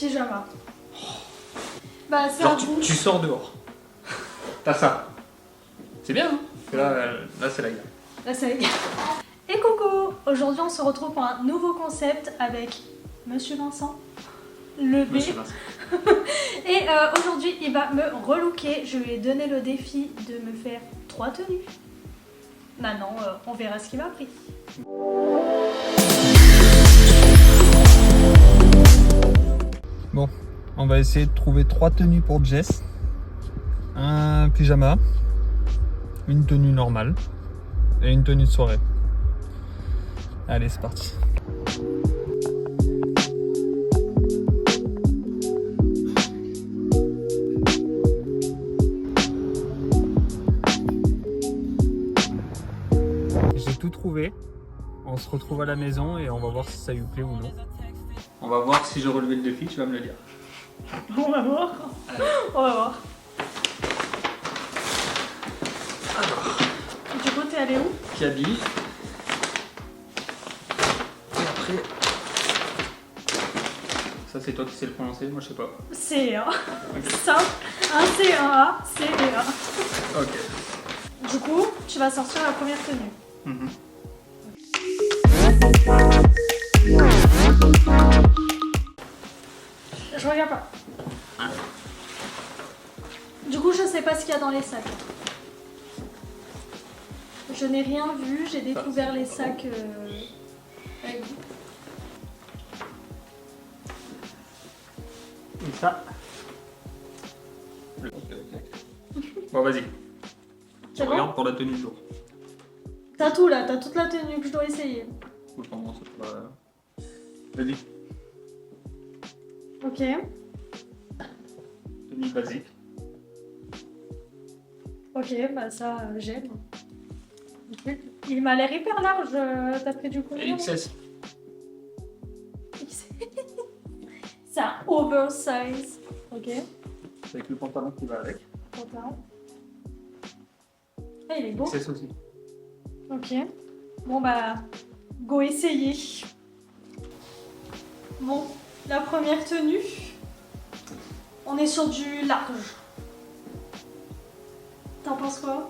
pyjama. Bah, c'est Genre, tu sors dehors. T'as ça. C'est bien, hein. Là c'est la gueule. Là, c'est la gueule. Et coucou! Aujourd'hui, on se retrouve pour un nouveau concept avec Monsieur Vincent. Le B. Monsieur Vincent. Et aujourd'hui, il va me relooker. Je lui ai donné le défi de me faire 3 tenues. Maintenant, on verra ce qu'il m'a pris. Bon, on va essayer de trouver 3 tenues pour Jess. Un pyjama, une tenue normale et une tenue de soirée. Allez, c'est parti. J'ai tout trouvé. On se retrouve à la maison et on va voir si ça lui plaît ou non. On va voir si je relevais le défi, tu vas me le dire. On va voir. Allez. On va voir. Alors, Du coup, t'es allé où? qui habille. Et après, ça c'est toi qui sais le prononcer, moi je sais pas. C1. Simple. Un C, un A, C et A. Ok. Du coup, tu vas sortir la première tenue. Je regarde pas. Du coup, je sais pas ce qu'il y a dans les sacs. Je n'ai rien vu, j'ai découvert les sacs avec vous. Et ça. Bon, vas-y. C'est bon? Regarde pour la tenue de jour. T'as tout là, t'as toute la tenue que je dois essayer. Autrement, ça fera- Vas-y. Ok. Tenue basique. Ok, bah ça, j'aime. Il m'a l'air hyper large, t'as pris du combien? XS. C'est un oversize. Ok. Avec le pantalon qui va avec. Pantalon. Ah, il est beau. XS aussi. Ok. Bon bah, go essayer. Bon, la première tenue. On est sur du large. T'en penses quoi?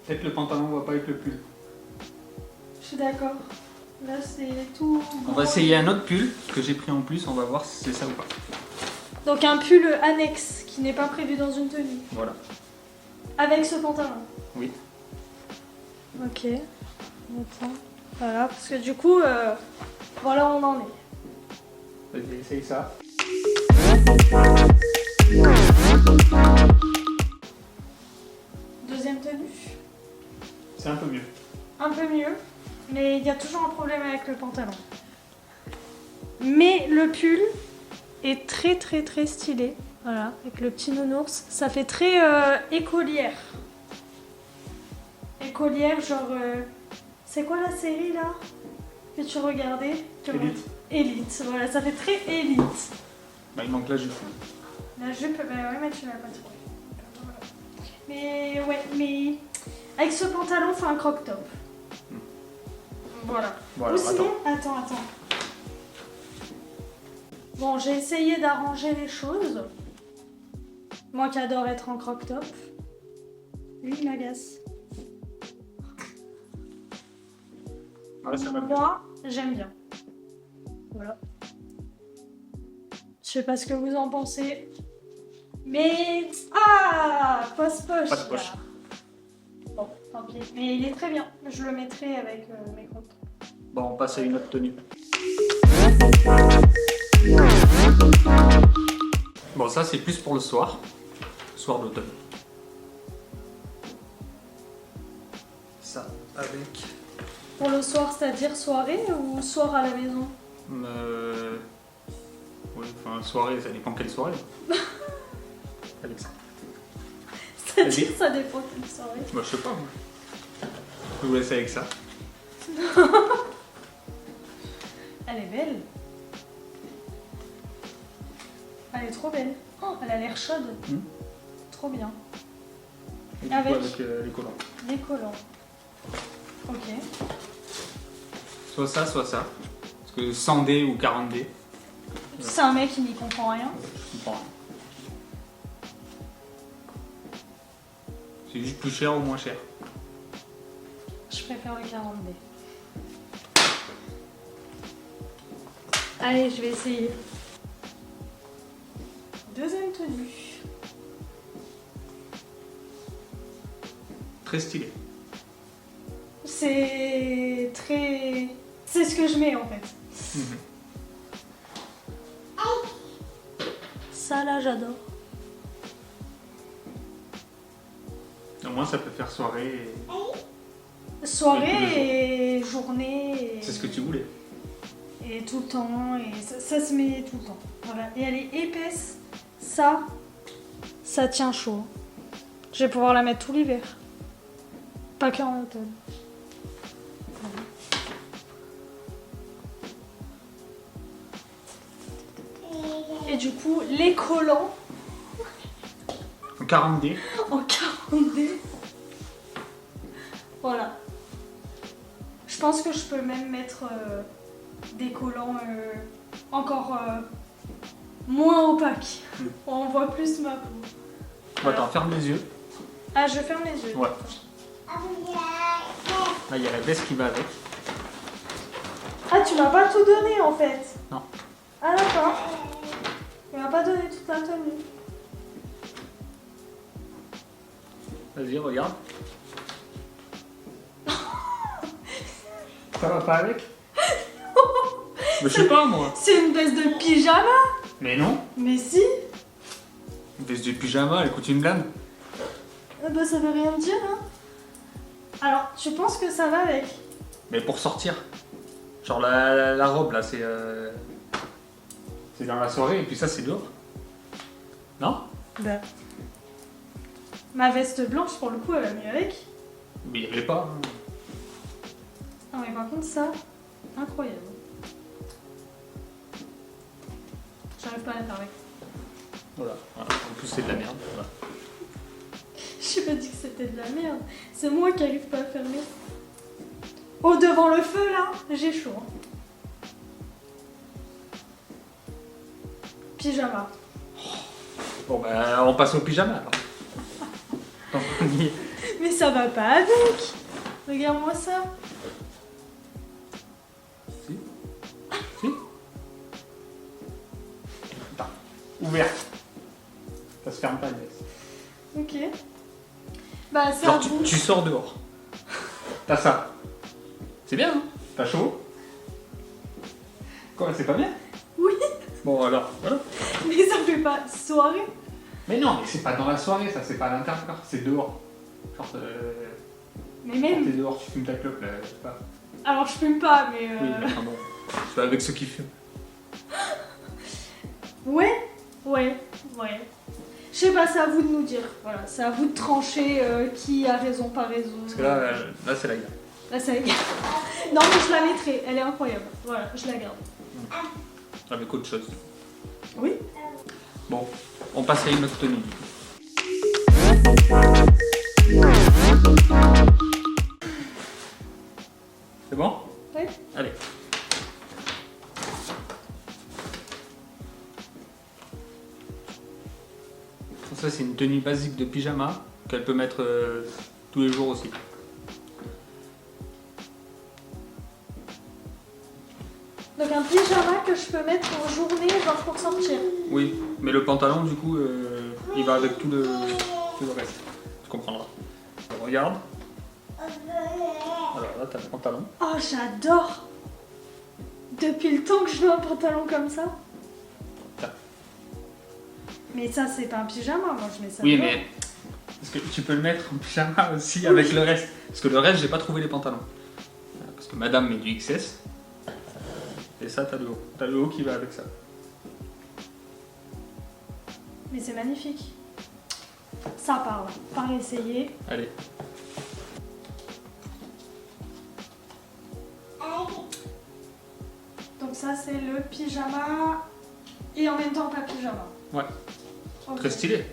Peut-être le pantalon va pas avec le pull. Je suis d'accord. Là, c'est tout. On va essayer un autre pull que j'ai pris en plus, on va voir si c'est ça ou pas. Donc un pull annexe qui n'est pas prévu dans une tenue. Voilà. Avec ce pantalon. Oui. Ok. Attends. Voilà, parce que du coup, voilà où on en est. Vas-y, essaye ça. Deuxième tenue. C'est un peu mieux. Un peu mieux, mais il y a toujours un problème avec le pantalon. Mais le pull est très très très stylé. Voilà, avec le petit nounours. Ça fait très écolière. Écolière, genre... c'est quoi la série là que tu regardais? Élite. Élite, voilà, ça fait très élite. Bah, il manque la jupe. La jupe, bah ouais, mais tu l'as pas trop. Mais ouais, mais avec ce pantalon, faut un croc-top. Voilà. Voilà, Ou sinon, attends. Bon, j'ai essayé d'arranger les choses. Moi qui adore être en croc-top. Lui, il m'agace. Ouais, ça va bien. Moi, j'aime bien. Voilà. Je sais pas ce que vous en pensez. Mais... Ah, poche. Pas de poche. Là. Bon, tant pis. Mais il est très bien. Je le mettrai avec mes crocs. Bon, on passe à une autre tenue. Bon, ça c'est plus pour le soir. Soir d'automne. Ça, avec... Pour le soir, c'est-à-dire soirée ou soir à la maison? Oui, enfin, soirée, ça dépend quelle soirée. Avec ça. C'est-à-dire Vas-y. ça dépend quelle soirée. Bah, je sais pas, moi. Je vais vous laisser avec ça. Elle est belle. Elle est trop belle. Oh, elle a l'air chaude. Trop bien. Et du Avec coup, avec les collants. des collants. Ok. Soit ça, soit ça. Parce que 100D ou 40D. C'est un mec qui n'y comprend rien. Je comprends rien. C'est juste plus cher ou moins cher. Je préfère le 40D. Allez, je vais essayer. Deuxième tenue. Très stylé. C'est très... C'est ce que je mets en fait. Ça là, j'adore. Au moins, ça peut faire soirée. Soirée et journée. C'est ce que tu voulais. Et tout le temps. Et ça se met tout le temps. Voilà. Et elle est épaisse. Ça tient chaud. Je vais pouvoir la mettre tout l'hiver. Pas qu'en automne. Et du coup, les collants En 40D. en 40D. Voilà. Je pense que je peux même mettre des collants encore moins opaques. On voit plus ma peau. Attends, ferme les yeux. Ah, je ferme les yeux. Ouais. Là, il y a la veste qui va avec. Ah, tu m'as pas tout donné en fait. Non. Ah, d'accord. Tu m'as pas donné toute la tenue. Vas-y, regarde. Ça va pas avec? Mais je sais pas, moi. C'est une veste de pyjama. Mais non. Mais si. Une veste de pyjama, elle coûte une blinde. Bah, ça veut rien dire, hein. Alors, tu penses que ça va avec? Mais pour sortir. Genre la robe, là, c'est dans la soirée, et puis ça, c'est dehors. Non? Bah. Ma veste blanche, pour le coup, elle va mieux avec. Mais il n'y avait pas. Hein. Non, mais par contre, ça, incroyable. J'arrive pas à la faire avec. Voilà. En plus, c'est de la merde. Voilà. J'ai pas dit que c'était de la merde. C'est moi qui arrive pas à fermer. Oh, devant le feu, là, j'ai chaud. Hein. Pyjama. Bon, bah, on passe au pyjama, alors. Mais ça va pas avec. Regarde-moi ça. Si. Si. Attends. Ouverte. Ça se ferme pas, une veste. Ok. Bah, ça. Genre, tu sors dehors. T'as ça. C'est bien, hein? T'as chaud? Quoi, c'est pas bien? Oui. Bon, alors, voilà. Mais ça fait pas soirée. Mais non, mais c'est pas dans la soirée, ça, c'est pas à l'intérieur, c'est dehors. Genre, Mais quand même. t'es dehors, tu fumes ta clope, là, je sais pas. Alors, je fume pas, mais. Oui, enfin bon. Je suis avec ceux qui fument. Ouais. Je sais pas, c'est à vous de nous dire. Voilà, c'est à vous de trancher qui a raison, pas raison. Parce que là c'est la guerre. Là, c'est la guerre. Non, mais je la mettrai, elle est incroyable. Voilà, je la garde. Avec autre chose. Oui. Bon, on passe à une autre tenue. C'est bon? Oui. Allez. Ça, c'est une tenue basique de pyjama qu'elle peut mettre tous les jours aussi. Donc un pyjama que je peux mettre en journée, genre pour sortir. Oui, mais le pantalon, du coup, il va avec tout le reste. Tu comprendras. Alors, regarde. Alors là, t'as le pantalon. Oh, j'adore. Depuis le temps que je veux un pantalon comme ça. Tiens. Mais ça, c'est pas un pyjama, moi je mets ça. Oui, dehors. mais parce que tu peux le mettre en pyjama aussi avec le reste. Parce que le reste, j'ai pas trouvé les pantalons. Parce que madame met du XS. Et ça, t'as le haut. T'as le haut qui va avec ça. Mais c'est magnifique. Ça parle. Par essayer. Allez. Donc ça, c'est le pyjama. Et en même temps, pas pyjama. Ouais. Ok. Très stylé.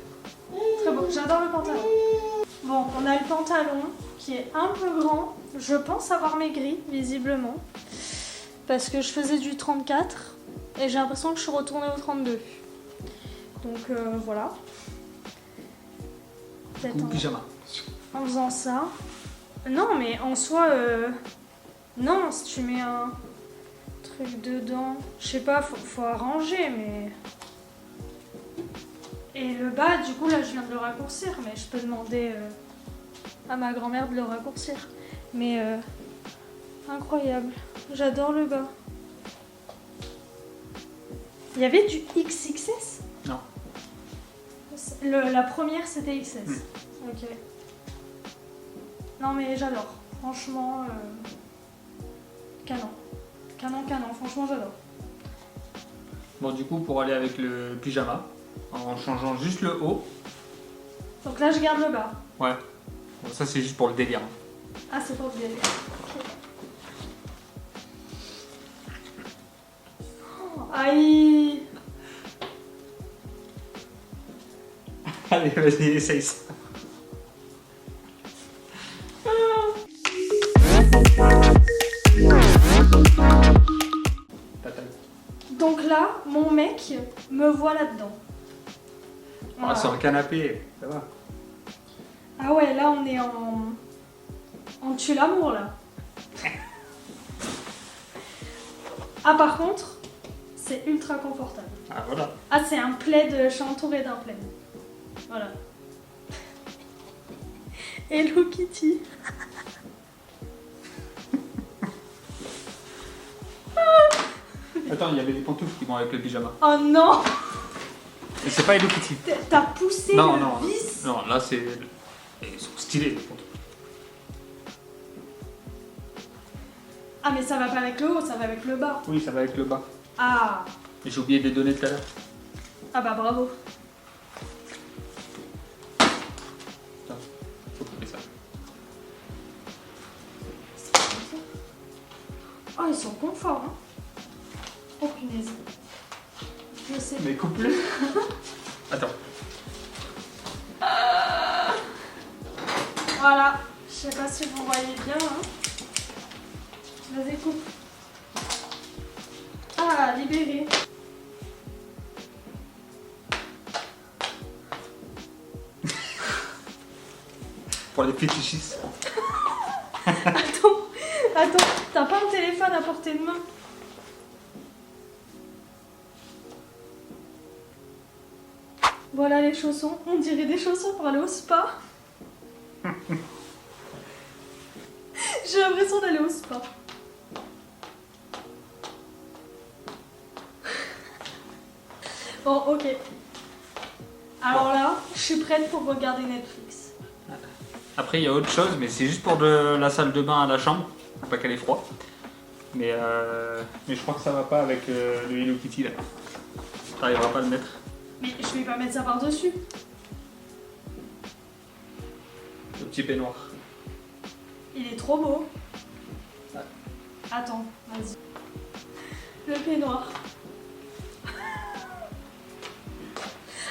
Très beau. J'adore le pantalon. Bon, on a le pantalon qui est un peu grand. Je pense avoir maigri, visiblement. Parce que je faisais du 34. Et j'ai l'impression que je suis retournée au 32. Donc voilà. Peut-être Ou pyjama. en faisant ça. Non, mais en soi, non, si tu mets un truc dedans, je sais pas, faut arranger, mais. Et le bas, du coup, là, je viens de le raccourcir, mais je peux demander à ma grand-mère de le raccourcir. Mais incroyable, j'adore le bas. Il y avait du XXS? Non. La première, c'était XS. Ok. Non, mais j'adore. Franchement, canon. Canon, franchement, j'adore. Bon, du coup, pour aller avec le pyjama, en changeant juste le haut. Donc là, je garde le bas. Ouais. Bon, ça, c'est juste pour le délire. Ah, c'est pour le délire. Ok. Oh, aïe. Allez, vas-y, essaye ça. Donc là, mon mec me voit là-dedans. Ah, sur le canapé, ça va. Ah ouais, là, on est en tue l'amour, là. Ah, par contre, c'est ultra confortable. Ah, voilà. Ah, c'est un plaid, je suis entourée d'un plaid. Voilà. Hello Kitty. Attends, il y avait des pantoufles qui vont avec le pyjama. Oh non. Mais c'est pas Hello Kitty. T'as poussé Non, le non, vis. non, là c'est. Ils sont stylés les pantoufles. Ah, mais ça va pas avec le haut, ça va avec le bas. Oui, ça va avec le bas. Ah. Et j'ai oublié de les donner tout à l'heure. Ah bah bravo. Putain, faut couper ça. Oh, ils sont confort, hein. Oh punaise. Je sais. Mais coupe-le. Attends. Voilà. Je sais pas si vous voyez bien, hein. Vas-y, coupe. Ah, libéré. Pour les fétichistes. Attends, t'as pas un téléphone à portée de main? Voilà les chaussons, on dirait des chaussons pour aller au spa. J'ai l'impression d'aller au spa. Bon, ok. Alors là, je suis prête pour regarder Netflix. Après, il y a autre chose, mais c'est juste pour de la salle de bain à la chambre. Faut pas qu'elle ait froid. Mais je crois que ça va pas avec le Hello Kitty là. T'arriveras pas à le mettre. Mais je vais pas mettre ça par-dessus. Le petit peignoir. Il est trop beau. Ouais. Attends, vas-y. Le peignoir.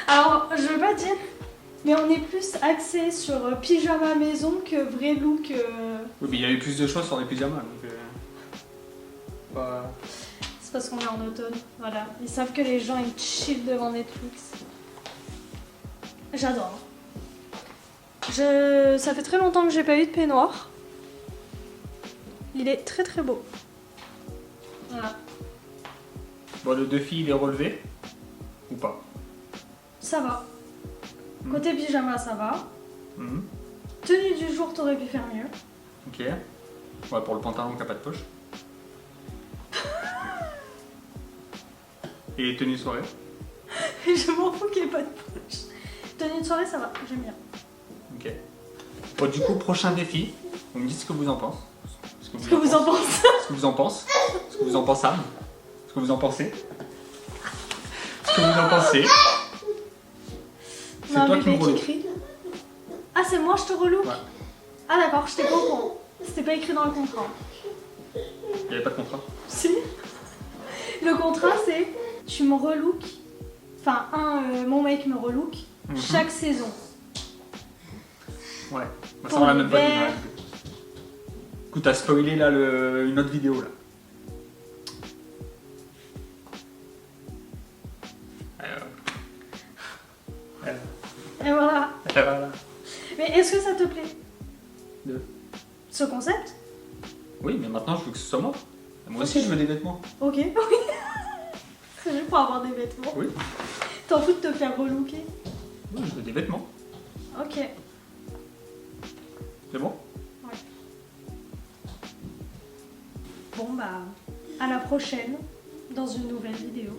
Alors, je veux pas dire, mais on est plus axé sur pyjama maison que vrai look. Oui, mais il y a eu plus de choix sur les pyjamas. Donc, pas... C'est parce qu'on est en automne. Voilà. Ils savent que les gens ils chill devant Netflix. J'adore. Ça fait très longtemps que j'ai pas eu de peignoir. Il est très très beau. Voilà. Bon, le défi il est relevé ou pas? Ça va. Côté pyjama, ça va. Mhm. Tenue du jour, t'aurais pu faire mieux. Ok. Ouais, pour le pantalon qui a pas de poche. Et tenue soirée. Je m'en fous qu'il n'y ait pas de poche. Tenue de soirée, ça va, j'aime bien. Ok. Bon, du coup, prochain défi. Vous me dites ce que vous en pensez. Ce que vous en pensez. Ce que vous en pensez. Ce que vous en pensez. Ce que vous en pensez. Ce que vous en pensez. C'est Non, toi qui me bébé reloue. qui crie. Ah, c'est moi, je te reloue. Ouais. Ah, d'accord, je t'ai pas au courant. C'était pas écrit dans le contrat. Il n'y avait pas de contrat. Si. Le contrat, c'est tu me relook. Enfin, mon mec me relook chaque saison. Ouais. Bah, ça Pour on l'a même pas dit. l'hiver. Ouais. Écoute, t'as spoilé là une autre vidéo là. Et voilà. Voilà. Mais est-ce que ça te plaît? De- Ce concept? Oui, mais maintenant je veux que ce soit moi. Moi aussi je veux des vêtements. Ok. Oui. C'est juste pour avoir des vêtements. Oui. T'en fous de te faire relooker? Oui, je veux des vêtements. Ok. C'est bon? Bon bah, à la prochaine dans une nouvelle vidéo.